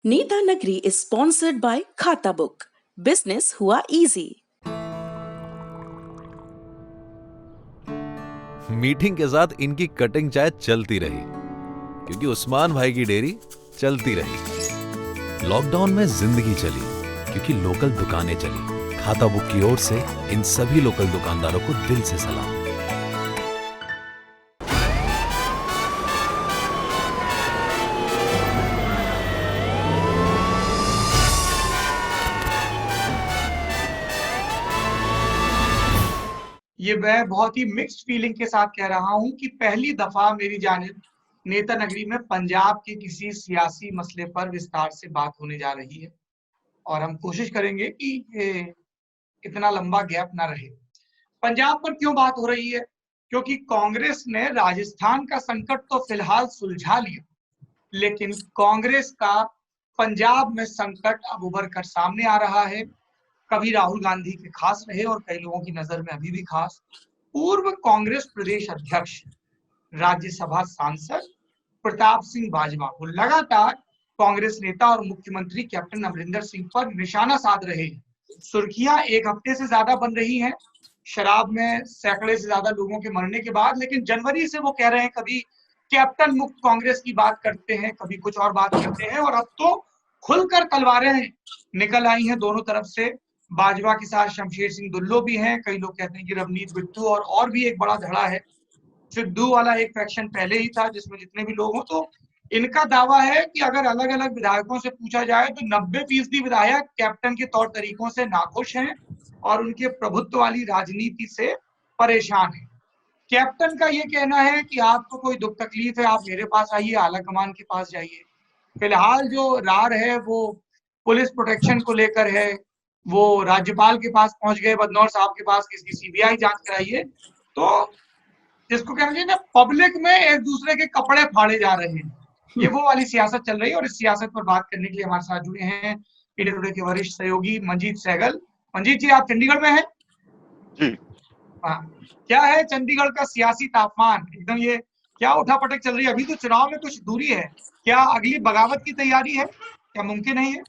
नीता नगरी is sponsored by खाता book. Business हुआ इजी। मीटिंग के साथ इनकी कटिंग चाय चलती रही क्योंकि उस्मान भाई की डेयरी चलती रही। लॉकडाउन में जिंदगी चली क्योंकि लोकल दुकानें चली। खाता बुक की ओर से इन सभी लोकल दुकानदारों को दिल से सलाम। ये मैं बहुत ही मिक्स्ड फीलिंग के साथ कह रहा हूं कि पहली दफा मेरी जानिब नेता नगरी में पंजाब के किसी सियासी मसले पर विस्तार से बात होने जा रही है और हम कोशिश करेंगे कि ये इतना लंबा गैप ना रहे। पंजाब पर क्यों बात हो रही है? क्योंकि कांग्रेस ने राजस्थान का संकट तो फिलहाल सुलझा लिया, लेकिन कांग्रेस का पंजाब में संकट अब उभर कर सामने आ रहा है। कभी राहुल गांधी के खास रहे और कई लोगों की नजर में अभी भी खास पूर्व कांग्रेस प्रदेश अध्यक्ष, राज्यसभा सांसद प्रताप सिंह बाजवा को लगातार कांग्रेस नेता और मुख्यमंत्री कैप्टन अमरिंदर सिंह पर निशाना साध रहे हैं। सुर्खियां एक हफ्ते से ज्यादा बन रही हैं शराब में सैकड़े से ज्यादा लोगों के मरने के बाद, लेकिन जनवरी से वो कह रहे हैं कभी कैप्टन मुक्त कांग्रेस की बात करते हैं, कभी कुछ और बात करते हैं और अब तो खुलकर तलवारें निकल आई हैं दोनों तरफ से। बाजवा के साथ शमशेर सिंह दुल्लो भी हैं, कई लोग कहते हैं कि रवनीत बिट्टू और भी एक बड़ा धड़ा है। सिद्धू वाला एक फैक्शन पहले ही था जिसमें जितने भी लोग हों, तो इनका दावा है कि अगर अलग अलग विधायकों से पूछा जाए तो 90% विधायक कैप्टन के तौर तरीकों से नाखुश हैं और उनके प्रभुत्व वाली राजनीति से परेशान हैं। कैप्टन का ये कहना है कि आपको कोई दुख तकलीफ है आप मेरे पास आइए, आला कमान के पास जाइए। फिलहाल जो रार है वो पुलिस प्रोटेक्शन को लेकर है, वो राज्यपाल के पास पहुंच गए, बदनौर साहब के पास किसकी सीबीआई जांच कराइए। तो जिसको कहना चाहिए ना, पब्लिक में एक दूसरे के कपड़े फाड़े जा रहे हैं, ये वो वाली सियासत चल रही है। और इस सियासत पर बात करने के लिए हमारे साथ जुड़े हैं इंडिया टुडे के वरिष्ठ सहयोगी मंजीत सहगल। मंजीत जी, आप चंडीगढ़ में हैं? जी हाँ, क्या है चंडीगढ़ का सियासी तापमान? एकदम ये क्या उठापटक चल रही है? अभी तो चुनाव में कुछ दूरी है, क्या अगली बगावत की तैयारी है? क्या मुमकिन नहीं है?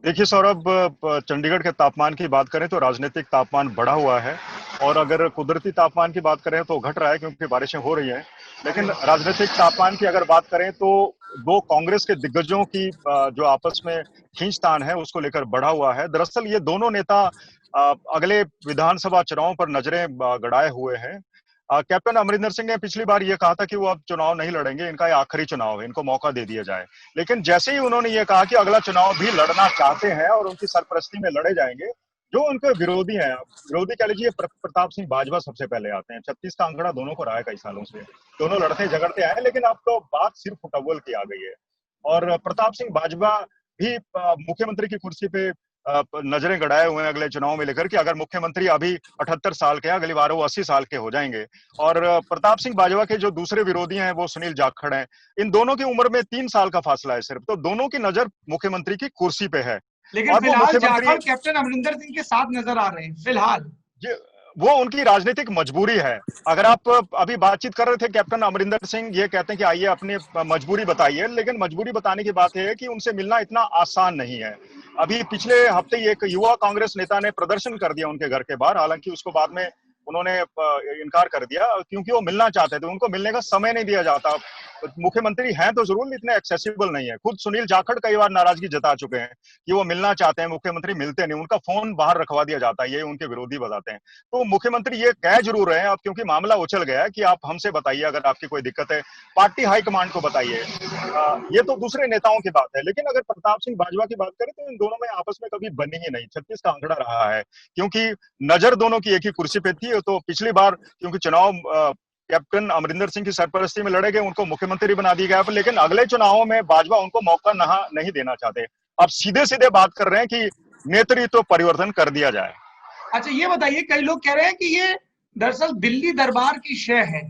देखिए सौरभ, चंडीगढ़ के तापमान की बात करें तो राजनीतिक तापमान बढ़ा हुआ है और अगर कुदरती तापमान की बात करें तो घट रहा है क्योंकि बारिशें हो रही हैं। लेकिन राजनीतिक तापमान की अगर बात करें तो दो कांग्रेस के दिग्गजों की जो आपस में खींचतान है उसको लेकर बढ़ा हुआ है। दरअसल ये दोनों नेता अगले विधानसभा चुनाव पर नजरें गड़ाए हुए हैं। कैप्टन अमरिंदर सिंह ने पिछली बार ये कहा था कि वो अब चुनाव नहीं लड़ेंगे, इनका ये आखिरी चुनाव है, इनको मौका दे दिया जाए। लेकिन जैसे ही उन्होंने ये कहा कि अगला चुनाव भी लड़ना चाहते हैं और उनकी सरपरस्ती में लड़े जाएंगे, जो उनके विरोधी हैं, विरोधी कह लीजिए, प्रताप सिंह बाजवा सबसे पहले आते हैं। 36 का आंकड़ा दोनों को रहा है कई सालों से, दोनों लड़ते झगड़ते आए, लेकिन अब तो बात सिर्फ फुटबॉल की आ गई है। और प्रताप सिंह बाजवा भी मुख्यमंत्री की कुर्सी पे नजरें गड़ाए हुए हैं अगले चुनाव में लेकर कि अगर मुख्यमंत्री अभी 78 साल के हैं, अगली बार वो 80 साल के हो जाएंगे। और प्रताप सिंह बाजवा के जो दूसरे विरोधी हैं वो सुनील जाखड़ हैं। इन दोनों की उम्र में 3 साल का फासला है सिर्फ, तो दोनों की नजर मुख्यमंत्री की कुर्सी पे है। लेकिन फिलहाल जाखड़ कैप्टन अमरिंदर सिंह के साथ नजर आ रहे हैं फिलहाल। वो उनकी राजनीतिक मजबूरी है। अगर आप अभी बातचीत कर रहे थे कैप्टन अमरिंदर सिंह ये कहते हैं कि आइए अपनी मजबूरी बताइए, लेकिन मजबूरी बताने की बात है कि उनसे मिलना इतना आसान नहीं है। अभी पिछले हफ्ते एक युवा कांग्रेस नेता ने प्रदर्शन कर दिया उनके घर के बाहर, हालांकि उसको बाद में उन्होंने इनकार कर दिया क्योंकि वो मिलना चाहते थे, उनको मिलने का समय नहीं दिया जाता। मुख्यमंत्री हैं तो जरूर, इतने एक्सेसिबल नहीं है। खुद सुनील जाखड़ कई बार नाराजगी जता चुके हैं कि वो मिलना चाहते हैं, मुख्यमंत्री मिलते नहीं, उनका फोन बाहर रखवा दिया जाता है, ये उनके विरोधी बताते हैं। तो मुख्यमंत्री ये कह जरूर रहे हैं अब, क्योंकि मामला उछल गया है, कि आप हमसे बताइए अगर आपकी कोई दिक्कत है, पार्टी हाईकमांड को बताइए। ये तो दूसरे नेताओं की बात है, लेकिन अगर प्रताप सिंह बाजवा की बात करें तो इन दोनों में आपस में कभी बनी ही नहीं। 36 का आंकड़ा रहा है क्योंकि नजर दोनों की एक ही कुर्सी पे थी। तो पिछली बार क्योंकि चुनाव कैप्टन अमरिंदर सिंह की सरपरस्ती में लड़े गए, उनको मुख्यमंत्री बना दिया गया, लेकिन अगले चुनावों में बाजवा उनको मौका नहीं देना चाहते। अब सीधे सीधे बात कर रहे हैं कि नेतृत्व परिवर्तन कर दिया जाए। अच्छा, ये बताइए, कई लोग कह रहे हैं कि ये दरअसल दिल्ली दरबार की शय है।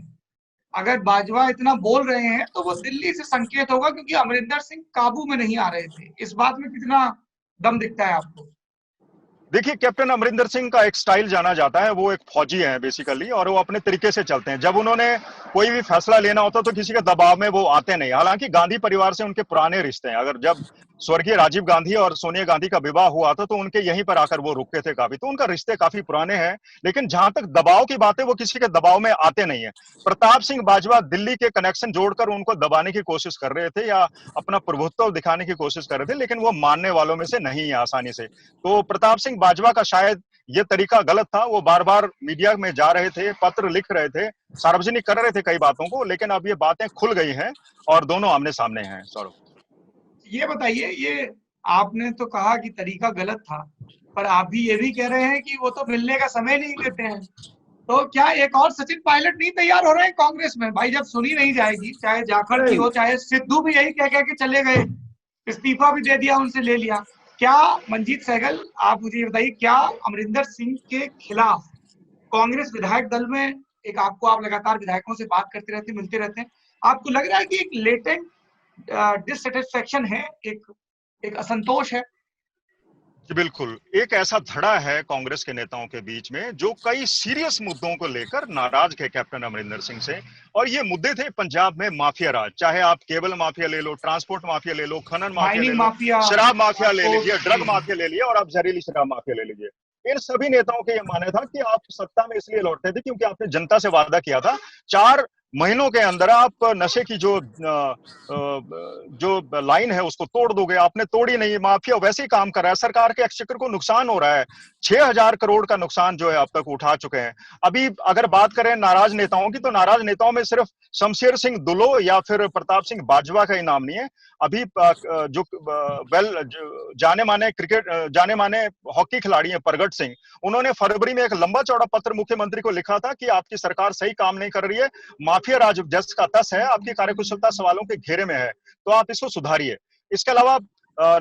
अगर बाजवा इतना बोल रहे हैं तो वो दिल्ली से संकेत होगा, क्योंकि अमरिंदर सिंह काबू में नहीं आ रहे थे। इस बात में कितना दम दिखता है आपको? देखिए, कैप्टन अमरिंदर सिंह का एक स्टाइल जाना जाता है, वो एक फौजी हैं बेसिकली, और वो अपने तरीके से चलते हैं। जब उन्होंने कोई भी फैसला लेना होता तो किसी के दबाव में वो आते नहीं। हालांकि गांधी परिवार से उनके पुराने रिश्ते हैं। अगर जब स्वर्गीय राजीव गांधी और सोनिया गांधी का विवाह हुआ था तो उनके यहीं पर आकर वो रुके थे काफी, तो उनका रिश्ते काफी पुराने हैं। लेकिन जहां तक दबाव की बात है, वो किसी के दबाव में आते नहीं है। प्रताप सिंह बाजवा दिल्ली के कनेक्शन जोड़कर उनको दबाने की कोशिश कर रहे थे या अपना प्रभुत्व दिखाने की कोशिश कर रहे थे, लेकिन वो मानने वालों में से नहीं है आसानी से। तो प्रताप सिंह बाजवा का शायद ये तरीका गलत था। वो बार बार मीडिया में जा रहे थे, पत्र लिख रहे थे, सार्वजनिक कर रहे थे कई बातों को, लेकिन अब ये बातें खुल गई हैं और दोनों आमने सामने हैं। सौरभ, ये बताइए, ये आपने तो कहा कि तरीका गलत था, पर आप भी ये भी कह रहे हैं कि वो तो मिलने का समय नहीं लेते हैं। तो क्या एक और सचिन पायलट नहीं तैयार हो रहे हैं कांग्रेस में? भाई जब सुनी नहीं जाएगी, चाहे जाखड़ की हो चाहे सिद्धू भी यही कह के चले गए, इस्तीफा भी दे दिया, उनसे ले लिया। क्या मंजीत सहगल, आप मुझे बताइए, क्या अमरिंदर सिंह के खिलाफ कांग्रेस विधायक दल में एक, आपको, आप लगातार विधायकों से बात करते रहते, मिलते रहते हैं, आपको लग रहा है कि एक लेटेंट डिससेटिस्फेक्शन है, एक असंतोष है? बिल्कुल, एक ऐसा धड़ा है कांग्रेस के नेताओं के बीच में जो कई सीरियस मुद्दों को लेकर नाराज है कैप्टन अमरिंदर सिंह से। और ये मुद्दे थे पंजाब में माफिया राज, चाहे आप केबल माफिया ले लो, ट्रांसपोर्ट माफिया ले लो, खनन माफिया ले लो, शराब माफिया ले लीजिए, ड्रग माफिया ले लिया और आप जहरीली शराब माफिया ले लीजिए। इन सभी नेताओं का ये मानना था कि आप सत्ता में इसलिए लौटते थे क्योंकि आपने जनता से वादा किया था 4 महीनों के अंदर आप नशे की जो लाइन है उसको तोड़ दोगे। आपने तोड़ी नहीं, माफिया वैसे ही काम कर रहा है, सरकार के एक्सचेकर को नुकसान हो रहा है, 6000 करोड़ का नुकसान जो है अब तक उठा चुके हैं। अभी अगर बात करें नाराज नेताओं की, तो नाराज नेताओं में सिर्फ शमशेर सिंह दुलो या फिर प्रताप सिंह बाजवा का ही नाम नहीं है। अभी जो जाने माने हॉकी खिलाड़ी हैं प्रगट सिंह, उन्होंने फरवरी में एक लंबा चौड़ा पत्र मुख्यमंत्री को लिखा था कि आपकी सरकार सही काम नहीं कर रही है, माफिया राज जस का तस है, आपकी कार्यकुशलता सवालों के घेरे में है, तो आप इसको सुधारिए। इसके अलावा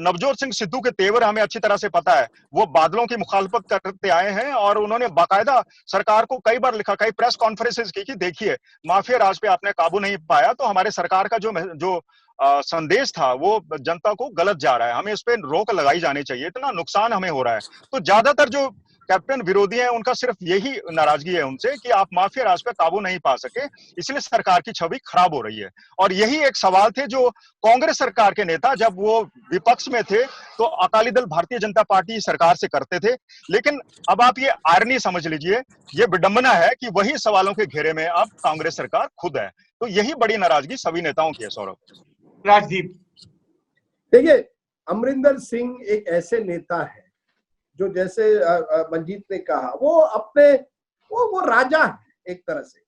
नवजोत सिंह सिद्धू के तेवर हमें अच्छी तरह से पता है, वो बादलों की मुखालफत करते आए हैं और उन्होंने बाकायदा सरकार को कई बार लिखा, कई प्रेस कॉन्फ्रेंसेस की कि देखिए माफिया राज पे आपने काबू नहीं पाया तो हमारे सरकार का जो संदेश था वो जनता को गलत जा रहा है, हमें इस पे रोक लगाई जानी चाहिए, इतना नुकसान हमें हो रहा है। तो ज्यादातर जो कैप्टन विरोधी हैं उनका सिर्फ यही नाराजगी है उनसे कि आप माफिया राज पे काबू नहीं पा सके, इसलिए सरकार की छवि खराब हो रही है। और यही एक सवाल थे जो कांग्रेस सरकार के नेता जब वो विपक्ष में थे तो अकाली दल भारतीय जनता पार्टी सरकार से करते थे। लेकिन अब आप ये आयरनी समझ लीजिए, ये विडंबना है कि वही सवालों के घेरे में अब कांग्रेस सरकार खुद है। तो यही बड़ी नाराजगी सभी नेताओं की है। सौरभ, राजदीप, देखिए, अमरिंदर सिंह एक ऐसे नेता है जो, जैसे मंजीत ने कहा, वो अपने वो राजा है, एक तरह से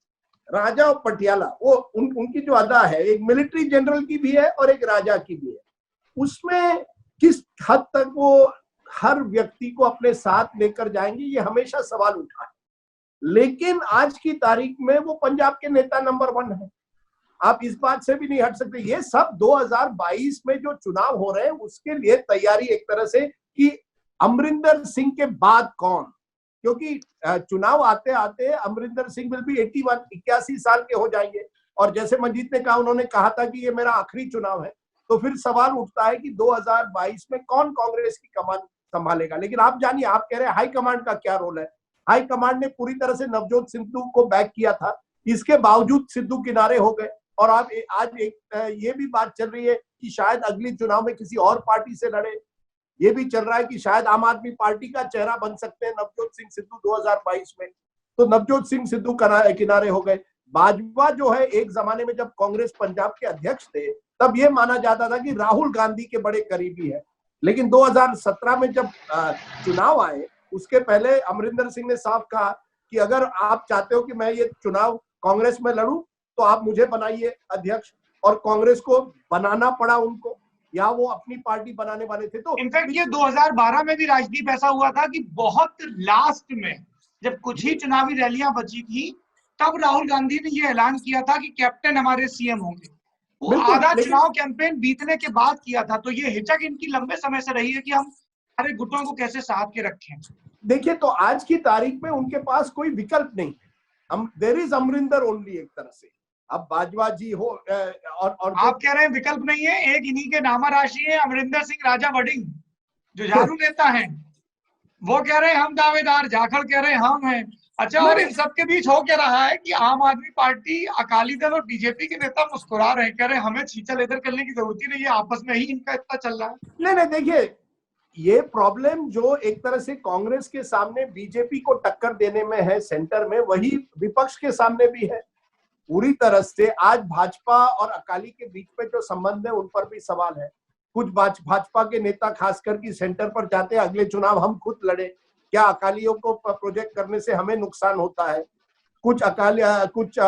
राजा और पटियाला। वो उनकी जो अदा है एक मिलिट्री जनरल की भी है और एक राजा की भी है। उसमें किस हद तक वो हर व्यक्ति को अपने साथ लेकर जाएंगे, ये हमेशा सवाल उठा है। लेकिन आज की तारीख में वो पंजाब के नेता नंबर 1 है, आप इस बात से भी नहीं हट सकते। ये सब 2022 में जो चुनाव हो रहे हैं उसके लिए तैयारी एक तरह से कि अमरिंदर सिंह के बाद कौन, क्योंकि चुनाव आते आते अमरिंदर सिंह विल भी 81 साल के हो जाएंगे। और जैसे मंजीत ने कहा, उन्होंने कहा था कि ये मेरा आखिरी चुनाव है, तो फिर सवाल उठता है कि 2022 में कौन कांग्रेस की कमान संभालेगा। लेकिन आप जानिए, आप कह रहे हैं हाई कमांड का क्या रोल है। हाई कमांड ने पूरी तरह से नवजोत सिद्धू को बैक किया था, इसके बावजूद सिद्धू किनारे हो गए। और आप आज ये भी बात चल रही है कि शायद अगली चुनाव में किसी और पार्टी से लड़े। ये भी चल रहा है कि शायद आम आदमी पार्टी का चेहरा बन सकते हैं नवजोत सिंह सिद्धू 2022 में। तो नवजोत सिंह सिद्धू किनारे हो गए। बाजवा जो है, एक जमाने में जब कांग्रेस पंजाब के अध्यक्ष थे तब ये माना जाता था कि राहुल गांधी के बड़े करीबी है। लेकिन 2017 में जब चुनाव आए, उसके पहले अमरिंदर सिंह ने साफ कहा कि अगर आप चाहते हो कि मैं ये चुनाव कांग्रेस में लड़ूं तो आप मुझे बनाइए अध्यक्ष। और कांग्रेस को बनाना पड़ा उनको, या वो अपनी पार्टी बनाने वाले थे। तो इनफैक्ट ये 2012 में भी राजदीप ऐसा हुआ था कि बहुत लास्ट में जब कुछ ही चुनावी रैलियां बची थी, तब राहुल गांधी ने ये ऐलान किया था कि कैप्टन हमारे सीएम होंगे। वो आधा चुनाव कैंपेन बीतने के बाद किया था। तो ये हिचक इनकी लंबे समय से रही है कि हम हमारे गुटों को कैसे साथ के रखें। देखिए, तो आज की तारीख में उनके पास कोई विकल्प नहीं है। देयर इज अमरिंदर ओनली, एक तरह से। अब बाजवा जी हो और आप कह रहे हैं विकल्प नहीं है, एक इन्हीं के नामा राशि है अमरिंदर सिंह राजा वडिंग, जो झाड़ू नेता हैं। वो कह रहे हैं हम दावेदार, जाखड़ कह रहे हैं हम हैं, अच्छा, और इन सब के बीच हो क्या रहा है कि आम आदमी पार्टी, अकाली दल और बीजेपी के नेता मुस्कुरा रहे, कह रहे हमें छींचा लेदर करने की जरूरत ही नहीं है, आपस में ही इनका इतना चल रहा है। नहीं, देखिए, ये प्रॉब्लम जो एक तरह से कांग्रेस के सामने बीजेपी को टक्कर देने में है सेंटर में, वही विपक्ष के सामने भी है पूरी तरह से। आज भाजपा और अकाली के बीच में जो संबंध है उन पर भी सवाल है। कुछ भाजपा के नेता खासकर की सेंटर पर जाते हैं, अगले चुनाव हम खुद लड़े, क्या अकालियों को प्रोजेक्ट करने से हमें नुकसान होता है। कुछ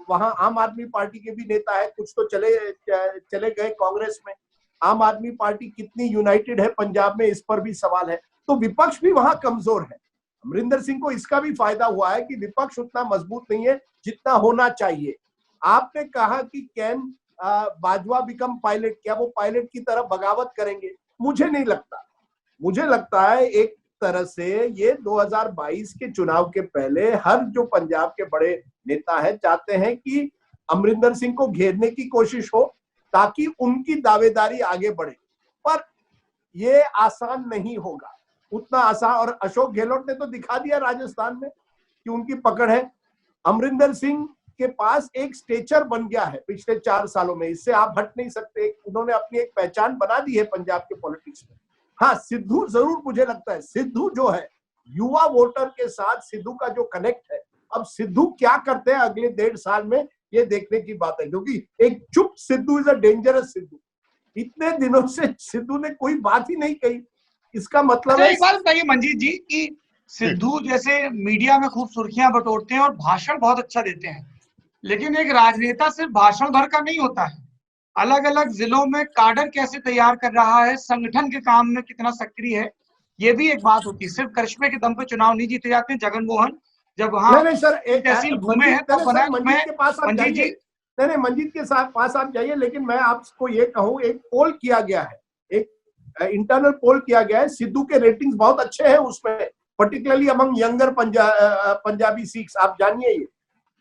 वहां आम आदमी पार्टी के भी नेता है, कुछ तो चले गए कांग्रेस में। आम आदमी पार्टी कितनी यूनाइटेड है पंजाब में, इस पर भी सवाल है। तो विपक्ष भी वहां कमजोर है। अमरिंदर सिंह को इसका भी फायदा हुआ है कि विपक्ष उतना मजबूत नहीं है जितना होना चाहिए। आपने कहा कि कैन बाजवा बिकम पायलट, क्या वो पायलट की तरफ बगावत करेंगे? मुझे नहीं लगता। मुझे लगता है एक तरह से ये 2022 के चुनाव के पहले हर जो पंजाब के बड़े नेता है चाहते हैं कि अमरिंदर सिंह को घेरने की कोशिश हो ताकि उनकी दावेदारी आगे बढ़े, पर ये आसान नहीं होगा, उतना आसान। और अशोक गहलोत ने तो दिखा दिया राजस्थान में कि उनकी पकड़ है। अमरिंदर सिंह के पास एक स्टेचर बन गया है पिछले 4 सालों में, इससे आप हट नहीं सकते। उन्होंने अपनी एक पहचान बना दी है पंजाब के पॉलिटिक्स में। हाँ, सिद्धू जरूर, मुझे लगता है सिद्धू जो है युवा वोटर के साथ, सिद्धू का जो कनेक्ट है, अब सिद्धू क्या करते हैं अगले 1.5 साल में ये देखने की बात है, क्योंकि एक चुप Sidhu is a dangerous Sidhu. इतने दिनों से सिद्धू ने कोई बात ही नहीं कही, इसका मतलब है। एक बात बताइए मंजीत जी कि सिद्धू जैसे मीडिया में खूब सुर्खियां बटोरते हैं और भाषण बहुत अच्छा देते हैं, लेकिन एक राजनेता सिर्फ भाषण भर का नहीं होता है। अलग अलग जिलों में काडर कैसे तैयार कर रहा है, संगठन के काम में कितना सक्रिय है, ये भी एक बात होती है। सिर्फ करिश्मे के दम पे चुनाव नहीं जीते जाते हैं। जगन मोहन जब वहां नहीं सर, तहसील घूमे हैं तब बनाया। मंजीत के पास आप मंजीत जाइए, जी, नहीं, मंजीत के साथ पास आप जाइए, लेकिन मैं आपको ये कहूं, एक पोल किया गया है, एक इंटरनल पोल किया गया है, सिद्धू के रेटिंग्स बहुत अच्छे हैं उसमें, particularly among younger Punjabi Sikhs. आप जानिए ये।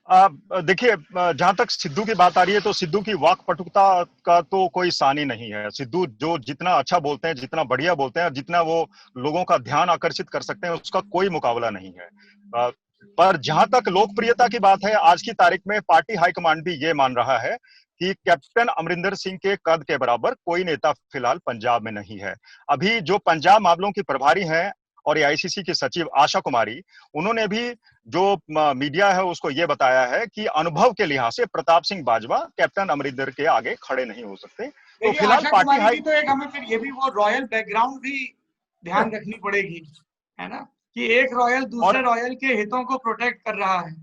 देखिए, जहां तक सिद्धू की बात आ रही है तो सिद्धू की वाक्पटुता का तो कोई सानी नहीं है। सिद्धू जो जितना अच्छा बोलते हैं, जितना बढ़िया बोलते हैं, जितना वो लोगों का ध्यान आकर्षित कर सकते हैं, उसका कोई मुकाबला नहीं है। पर जहां तक लोकप्रियता की बात है, आज की तारीख में पार्टी हाईकमांड भी ये मान रहा है कि कैप्टन अमरिंदर सिंह के कद के बराबर कोई नेता फिलहाल पंजाब में नहीं है। अभी जो पंजाब मामलों की प्रभारी हैं और एआईसीसी की सचिव आशा कुमारी, उन्होंने भी जो मीडिया है उसको ये बताया है कि अनुभव के लिहाज से प्रताप सिंह बाजवा कैप्टन अमरिंदर के आगे खड़े नहीं हो सकते। तो फिलहाल पार्टी हाई तो एक हमें फिर ये भी वो रॉयल बैकग्राउंड भी ध्यान रखनी पड़ेगी, है ना, कि एक रॉयल दूसरे रॉयल के हितों को प्रोटेक्ट कर रहा है।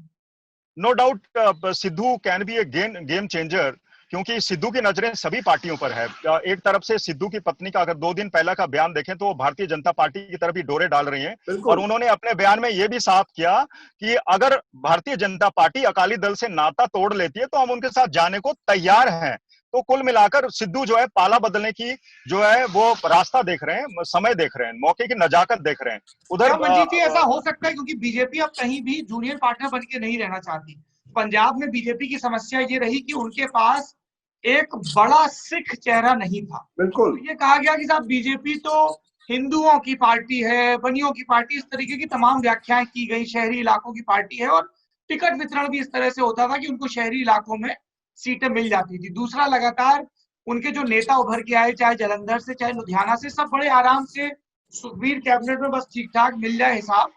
No doubt Sidhu can be a game changer, क्योंकि सिद्धू की नजरें सभी पार्टियों पर है। एक तरफ से सिद्धू की पत्नी का अगर 2 दिन पहले का बयान देखें तो वो भारतीय जनता पार्टी की तरफ ही डोरे डाल रही हैं, और उन्होंने अपने बयान में ये भी साफ किया कि अगर भारतीय जनता पार्टी अकाली दल से नाता तोड़ लेती है तो हम उनके साथ जाने को तैयार हैं। तो कुल मिलाकर सिद्धू जो है पाला बदलने की जो है वो रास्ता देख रहे हैं, समय देख रहे हैं, मौके की नजाकत देख रहे हैं। उधर मंजीत जी ऐसा हो सकता है क्योंकि बीजेपी अब कहीं भी जूनियर पार्टनर बन के नहीं रहना चाहती। पंजाब में बीजेपी की समस्या ये रही कि उनके पास एक बड़ा सिख चेहरा नहीं था। बिल्कुल, तो ये कहा गया कि साहब बीजेपी तो हिंदुओं की पार्टी है, बनियों की पार्टी, इस तरीके की तमाम व्याख्याएं की गई, शहरी इलाकों की पार्टी है, और टिकट वितरण भी इस तरह से होता था कि उनको शहरी इलाकों में सीटें मिल जाती थी। दूसरा, लगातार उनके जो नेता उभर के आए, चाहे जालंधर से चाहे लुधियाना से, सब बड़े आराम से सुखबीर कैबिनेट में बस ठीक ठाक मिल जाए हिसाब।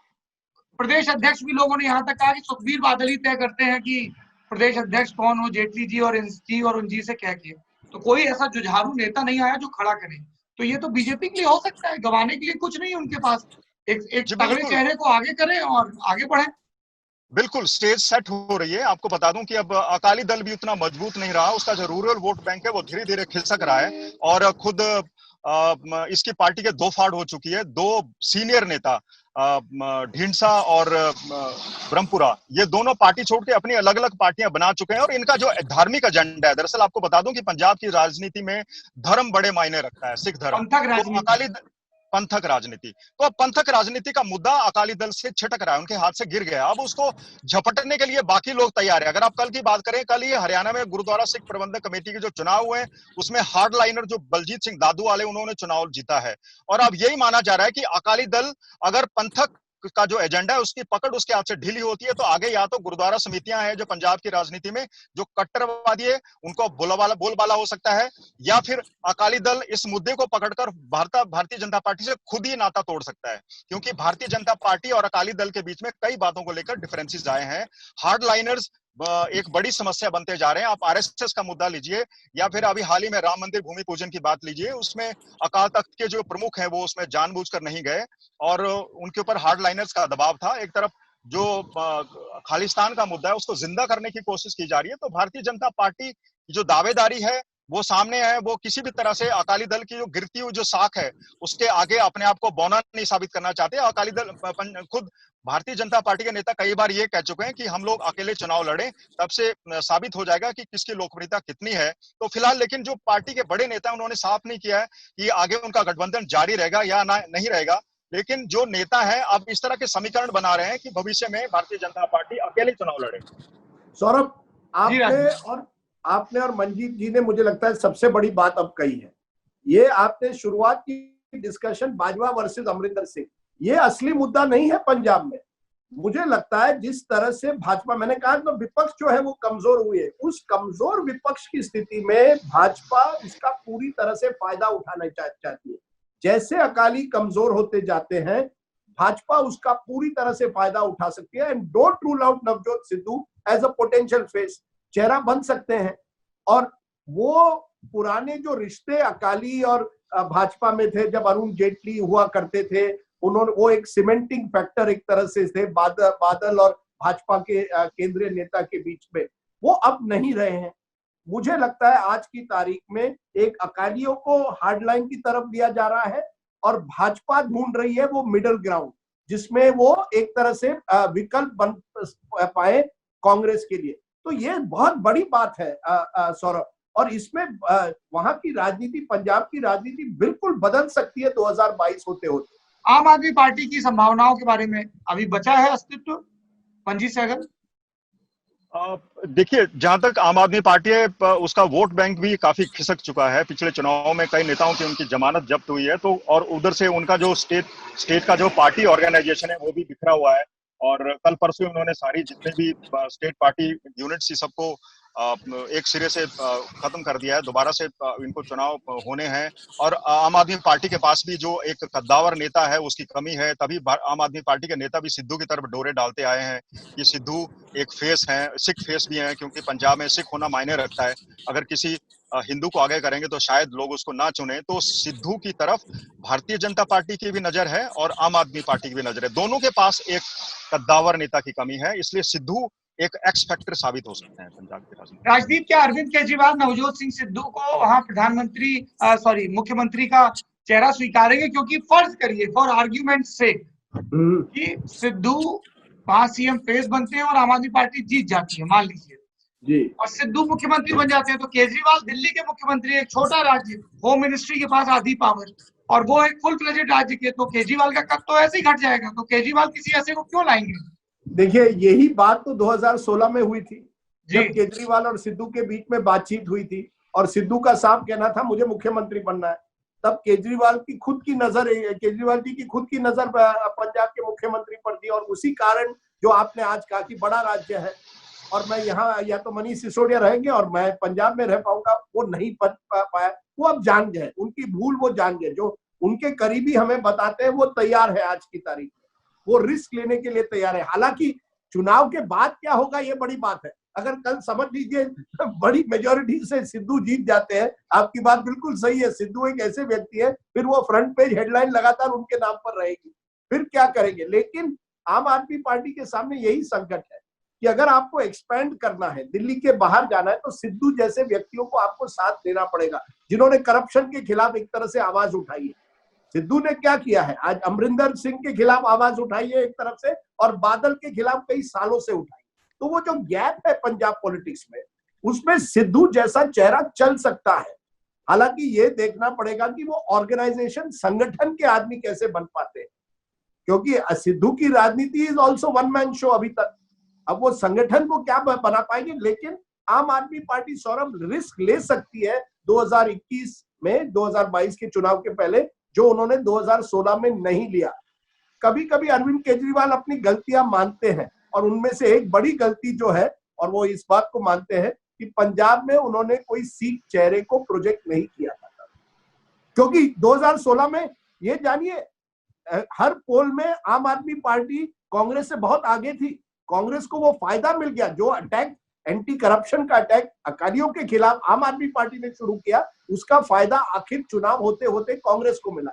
प्रदेश अध्यक्ष भी लोगों ने यहाँ तक कहा कि सुखबीर बादल ही तय करते हैं कि प्रदेश अध्यक्ष कौन हो, जेटली जी और उन जी से कह के। तो कोई ऐसा जुझारू नेता नहीं आया जो खड़ा करे। तो ये तो बीजेपी के लिए हो सकता है, गंवाने के लिए कुछ नहीं उनके पास, एक तगड़े चेहरे को आगे करें और आगे बढ़े। बिल्कुल स्टेज सेट हो रही है। आपको बता दूं कि अब अकाली दल भी उतना मजबूत नहीं रहा, उसका जो रूरल वोट बैंक है वो धीरे धीरे खिसक रहा है, और खुद इसकी पार्टी के 2 फाड़ हो चुकी है। 2 सीनियर नेता ढींडसा और ब्रह्मपुरा, ये दोनों पार्टी छोड़ के अपनी अलग अलग पार्टियां बना चुके हैं, और इनका जो धार्मिक एजेंडा है, दरअसल आपको बता दूं कि पंजाब की राजनीति में धर्म बड़े मायने रखता है, सिख धर्म, पंथक राजनीति। तो अब पंथक राजनीति का मुद्दा अकाली दल से छिटक रहा है, उनके हाथ से गिर गया। अब उसको झपटने के लिए बाकी लोग तैयार है। अगर आप कल की बात करें, कल ये हरियाणा में गुरुद्वारा सिख प्रबंधक कमेटी के जो चुनाव हुए, उसमें हार्डलाइनर जो बलजीत सिंह दादू वाले, उन्होंने चुनाव जीता है। और अब यही माना जा रहा है कि अकाली दल अगर पंथक का जो एजेंडा है उसकी पकड़ उसके हाथ से ढीली होती है, तो आगे या तो गुरुद्वारा समितियां हैं जो पंजाब की राजनीति में जो कट्टरवादी है उनको बोलबाला हो सकता है, या फिर अकाली दल इस मुद्दे को पकड़कर भारतीय जनता पार्टी से खुद ही नाता तोड़ सकता है, क्योंकि भारतीय जनता पार्टी और अकाली दल के बीच में कई बातों को लेकर डिफरेंसेस आए हैं। हार्डलाइनर्स एक बड़ी समस्या बनते जा रहे हैं। आप आरएसएस का मुद्दा लीजिए या फिर अभी हाल ही में राम मंदिर भूमि पूजन की बात लीजिए, उसमें अकाल तख्त के जो प्रमुख हैं वो उसमें जानबूझकर नहीं गए और उनके ऊपर हार्डलाइनर्स का दबाव था। एक तरफ जो खालिस्तान का मुद्दा है उसको जिंदा करने की कोशिश की जा रही है, तो भारतीय जनता पार्टी की जो दावेदारी है वो सामने है। वो किसी भी तरह से अकाली दल की जो गिरती हुई जो साख है उसके आगे अपने आप को बौना नहीं साबित करना चाहते। अकाली दल खुद भारतीय जनता पार्टी के नेता कई बार ये कह चुके हैं कि हम लोग अकेले चुनाव लड़ें, तब से साबित हो जाएगा कि किसकी लोकप्रियता कितनी है। तो फिलहाल लेकिन जो पार्टी के बड़े नेता उन्होंने साफ नहीं किया है कि आगे उनका गठबंधन जारी रहेगा या नहीं रहेगा, लेकिन जो नेता है अब इस तरह के समीकरण बना रहे हैं कि भविष्य में भारतीय जनता पार्टी अकेले चुनाव लड़े। सौरभ, आपने और मंजीत जी ने मुझे लगता है सबसे बड़ी बात अब कही है। ये आपने शुरुआत की डिस्कशन बाजवा वर्सेस अमरिंदर सिंह, ये असली मुद्दा नहीं है पंजाब में। मुझे लगता है जिस तरह से भाजपा, मैंने कहा तो विपक्ष जो है वो कमजोर हुई है, उस कमजोर विपक्ष की स्थिति में भाजपा इसका पूरी तरह से फायदा उठाना चाहती है। जैसे अकाली कमजोर होते जाते हैं भाजपा उसका पूरी तरह से फायदा उठा सकती है। And don't rule out Navjot Sidhu as a potential face, चेहरा बन सकते हैं। और वो पुराने जो रिश्ते अकाली और भाजपा में थे, जब अरुण जेटली हुआ करते थे, उन्होंने वो एक सीमेंटिंग फैक्टर एक तरह से थे बादल और भाजपा के केंद्रीय नेता के बीच में, वो अब नहीं रहे हैं। मुझे लगता है आज की तारीख में एक अकालियों को हार्डलाइन की तरफ लिया जा रहा है और भाजपा ढूंढ रही है वो मिडिल ग्राउंड, जिसमें वो एक तरह से विकल्प बन पाए कांग्रेस के लिए। तो ये बहुत बड़ी बात है सौरभ, और इसमें वहां की राजनीति, पंजाब की राजनीति बिल्कुल बदल सकती है 2022 होते होते। आम आदमी पार्टी की संभावनाओं के बारे में अभी बचा है अस्तित्व पंजी से? अगर देखिए, जहां तक आम आदमी पार्टी है उसका वोट बैंक भी काफी खिसक चुका है। पिछले चुनावों में कई नेताओं की उनकी जमानत जब्त हुई है, तो और उधर से उनका जो स्टेट का जो पार्टी ऑर्गेनाइजेशन है वो भी बिखरा हुआ है। और कल परसों उन्होंने सारी जितने भी स्टेट पार्टी यूनिट्स सबको एक सिरे से खत्म कर दिया है। दोबारा से इनको चुनाव होने हैं और आम आदमी पार्टी के पास भी जो एक कद्दावर नेता है उसकी कमी है। तभी आम आदमी पार्टी के नेता भी सिद्धू की तरफ डोरे डालते आए हैं। ये सिद्धू एक फेस है, सिख फेस भी है, क्योंकि पंजाब में सिख होना मायने रखता है। अगर किसी हिंदू को आगे करेंगे तो शायद लोग उसको ना चुने। तो सिद्धू की तरफ भारतीय जनता पार्टी की भी नजर है और आम आदमी पार्टी की भी नजर है। दोनों के पास एक कद्दावर नेता की कमी है, इसलिए सिद्धू एक एक्स फैक्टर साबित हो सकते हैं पंजाब की राजनीति। राजदीप, क्या अरविंद केजरीवाल नवजोत सिंह सिद्धू को वहां मुख्यमंत्री का चेहरा स्वीकारेंगे? क्योंकि फर्ज करिए फॉर आर्ग्यूमेंट से कि सिद्धू वहां सीएम फेस बनते हैं और आम आदमी पार्टी जीत जाती है, मान लीजिए जी, और सिद्धू मुख्यमंत्री बन जाते हैं, तो केजरीवाल दिल्ली के मुख्यमंत्री, एक छोटा राज्य, होम मिनिस्ट्री के पास आधी पावर, और वो एक फुल फ्लेजेड राज्य के, तो केजरीवाल का कद तो ऐसे ही घट जाएगा। तो केजरीवाल किसी ऐसे को क्यों लाएंगे? देखिए, यही बात तो 2016 में हुई थी, जब केजरीवाल और सिद्धू के बीच में बातचीत हुई थी और सिद्धू का साफ कहना था मुझे मुख्यमंत्री बनना है। तब केजरीवाल जी की खुद की नजर पंजाब के मुख्यमंत्री पर थी, और उसी कारण जो आपने आज कहा कि बड़ा राज्य है और मैं यहाँ या तो मनीष सिसोदिया रहेंगे और मैं पंजाब में रह पाऊंगा, वो नहीं पाया। वो अब जान गए, उनकी भूल वो जान गए। जो उनके करीबी हमें बताते हैं वो तैयार है, आज की तारीख में वो रिस्क लेने के लिए तैयार है। हालांकि चुनाव के बाद क्या होगा ये बड़ी बात है। अगर कल समझ लीजिए बड़ी मेजोरिटी से सिद्धू जीत जाते हैं, आपकी बात बिल्कुल सही है, सिद्धू एक ऐसे व्यक्ति है, फिर वो फ्रंट पेज हेडलाइन लगातार उनके नाम पर रहेगी, फिर क्या करेंगे। लेकिन आम आदमी पार्टी के सामने यही संकट है कि अगर आपको एक्सपैंड करना है, दिल्ली के बाहर जाना है, तो सिद्धू जैसे व्यक्तियों को आपको साथ देना पड़ेगा, जिन्होंने करप्शन के खिलाफ एक तरह से आवाज उठाई है। सिद्धू ने क्या किया है, आज अमरिंदर सिंह के खिलाफ आवाज उठाई है एक तरफ से, और बादल के खिलाफ कई सालों से उठाई। तो वो जो गैप है पंजाब पॉलिटिक्स में, उसमें सिद्धू जैसा चेहरा चल सकता है। हालांकि ये देखना पड़ेगा कि वो ऑर्गेनाइजेशन, संगठन के आदमी कैसे बन पाते हैं, क्योंकि सिद्धू की राजनीति is also one man show अभी तक। अब वो संगठन को क्या बना पाएंगे, लेकिन आम आदमी पार्टी सौरभ रिस्क ले सकती है 2021 में, 2022 के चुनाव के पहले, जो उन्होंने 2016 में नहीं लिया। कभी कभी अरविंद केजरीवाल अपनी गलतियां मानते हैं, और उनमें से एक बड़ी गलती जो है, और वो इस बात को मानते हैं कि पंजाब में उन्होंने कोई सिख चेहरे को प्रोजेक्ट नहीं किया था, क्योंकि 2016 में ये जानिए हर पोल में आम आदमी पार्टी कांग्रेस से बहुत आगे थी। कांग्रेस को वो फायदा मिल गया, जो अटैक, एंटी करप्शन का अटैक अकालियों के खिलाफ आम आदमी पार्टी ने शुरू किया, उसका फायदा आखिर चुनाव होते होते कांग्रेस को मिला।